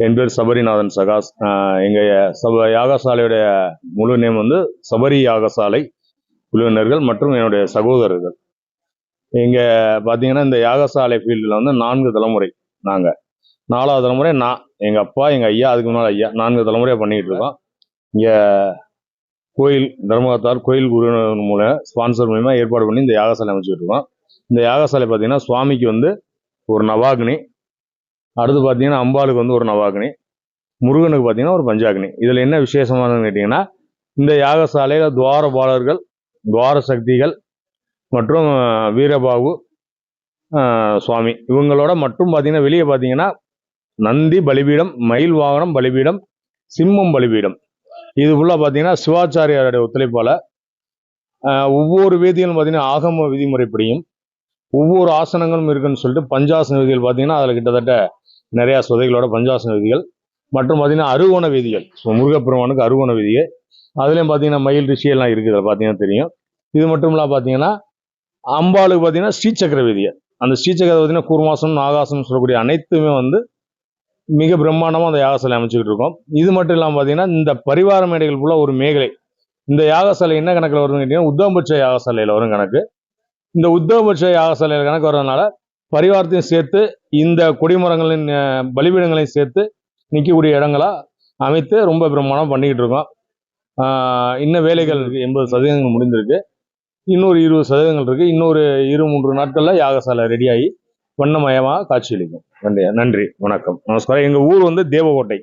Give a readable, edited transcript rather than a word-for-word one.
என் பேர் சபரிநாதன் சகாஸ். எங்கள் யாகசாலையுடைய முழு நேம் வந்து சபரி யாகசாலை குழுவினர்கள் மற்றும் என்னுடைய சகோதரர்கள். இங்கே பார்த்தீங்கன்னா இந்த யாகசாலை ஃபீல்டில் வந்து 4 தலைமுறை. நாங்கள் 4வது தலைமுறை. எங்கள் அப்பா, எங்கள் ஐயா, அதுக்கு முன்னால் ஐயா, 4 தலைமுறையாக பண்ணிக்கிட்டு இருக்கோம். இங்கே கோயில் தர்மகர்த்தார் கோயில் குரு மூலம் ஸ்பான்சர் மூலமா ஏற்பாடு பண்ணி இந்த யாகசாலை அமைச்சுக்கிட்டு இருக்கோம். இந்த யாகசாலை பார்த்தீங்கன்னா சுவாமிக்கு வந்து ஒரு நவாக்னி, அடுத்து பார்த்தீங்கன்னா அம்பாளுக்கு வந்து ஒரு நவாக்னி, முருகனுக்கு பார்த்தீங்கன்னா ஒரு பஞ்சாக்னி. இதில் என்ன விசேஷமானதுன்னு கேட்டிங்கன்னா, இந்த யாகசாலையில் துவாரபாலர்கள், துவார சக்திகள் மற்றும் வீரபாகு சுவாமி இவங்களோட மட்டும் பார்த்தீங்கன்னா வெளியே பார்த்தீங்கன்னா நந்தி பலிபீடம், மயில் வாகனம் பலிபீடம், சிம்மம் பலிபீடம். இது ஃபுல்லாக பார்த்தீங்கன்னா சிவாச்சாரியாருடைய ஒத்துழைப்பால் ஒவ்வொரு வேதிகளும் பார்த்தீங்கன்னா ஆகம விதிமுறைப்படியும் ஒவ்வொரு ஆசனங்களும் இருக்குன்னு சொல்லிட்டு பஞ்சாசன விதிகள் பார்த்தீங்கன்னா அதில் கிட்டத்தட்ட நிறையா சொதைகளோட பஞ்சாசன விதிகள் மற்றும் பார்த்தீங்கன்னா அருகோண விதிகள். முருகப்பெருமானுக்கு அருகோண விதிகள், அதுலேயும் பார்த்தீங்கன்னா மயில் ரிஷியெல்லாம் இருக்குது, அதில் பார்த்தீங்கன்னா தெரியும். இது மட்டும் இல்லாமல் பார்த்தீங்கன்னா அம்பாளுக்கு பார்த்தீங்கன்னா ஸ்ரீசக்கர விதிகள். அந்த ஸ்ரீசக்கரை பார்த்தீங்கன்னா கூர்மாசனம், நாகாசனம் சொல்லக்கூடிய அனைத்துமே வந்து மிக பிரம்மாண்டமாக அந்த யாகசாலை அமைச்சுக்கிட்டு இருக்கோம். இது மட்டும் இல்லாமல் பார்த்தீங்கன்னா இந்த பரிவார மேடைகள் ஃபுல்லாக ஒரு மேகலை. இந்த யாகசாலை என்ன கணக்கில் வருதுன்னு கேட்டீங்கன்னா உத்தமபட்ச யாகசாலையில் வரும் கணக்கு. இந்த உத்தமபட்ச யாகசாலையில் கணக்கு வர்றதுனால பரிவாரத்தையும் சேர்த்து இந்த கொடிமரங்களின் பலிபீடங்களையும் சேர்த்து நிற்கக்கூடிய இடங்களா அமைத்து ரொம்ப பிரம்மாண்டம் பண்ணிக்கிட்டு இருக்கோம். இன்னும் வேலைகள் 80% முடிந்திருக்கு. இன்னொரு 20% இருக்குது. இன்னொரு 2-3 நாட்களில் யாகசாலை ரெடியாகி வண்ணமயமாக காட்சியளிக்கும். நன்றி, வணக்கம், நமஸ்காரம். எங்கள் ஊர் வந்து தேவகோட்டை.